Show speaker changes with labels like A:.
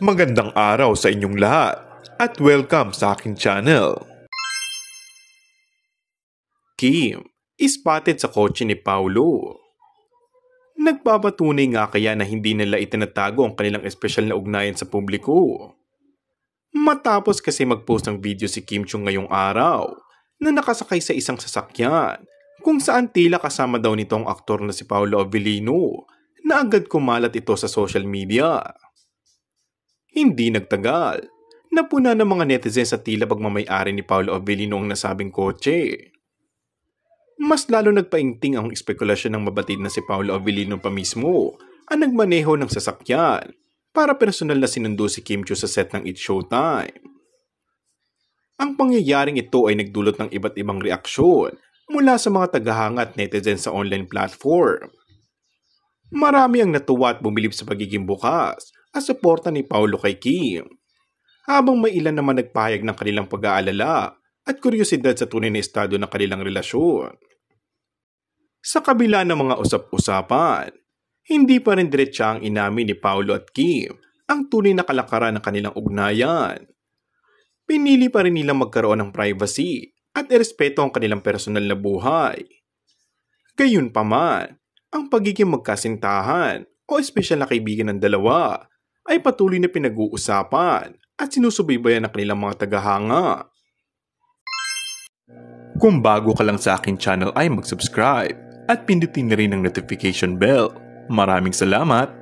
A: Magandang araw sa inyong lahat at welcome sa aking channel. Kim, spotted sa kotse ni Paulo. Nagpapatunay nga kaya na hindi nila itinatago ang kanilang espesyal na ugnayan sa publiko. Matapos kasi mag-post ng video si Kim Chiu ngayong araw na nakasakay sa isang sasakyan kung saan tila kasama daw nitong aktor na si Paolo Avellino na agad kumalat ito sa social media. Hindi nagtagal, napuna ng mga netizens sa tila pagmamay-ari ni Paolo Avellino ang nasabing kotse. Mas lalo nagpaingting ang espekulasyon ng mabatid na si Paolo Avellino pa mismo ang nagmaneho ng sasakyan para personal na sinundo si Kim Chiu sa set ng It's Showtime. Ang pangyayaring ito ay nagdulot ng iba't ibang reaksyon mula sa mga tagahanga at netizens sa online platform. Marami ang natuwa at bumilib sa pagiging bukas at suporta ni Paulo kay Kim, habang may ilan naman nagpahayag ng kanilang pag-aalala at kuryosidad sa tunay na estado ng kanilang relasyon. Sa kabila ng mga usap-usapan, hindi pa rin diretsyang inamin ni Paulo at Kim ang tunay na kalakaran ng kanilang ugnayan. Pinili pa rin nilang magkaroon ng privacy at irespeto ang kanilang personal na buhay. Gayunpaman, ang pagiging magkasintahan o espesyal na kaibigan ng dalawa ay patuloy na pinag-uusapan at sinusubaybayan ng kanilang mga tagahanga. Kung bago ka lang sa aking channel ay mag-subscribe at pindutin na rin ang notification bell. Maraming salamat!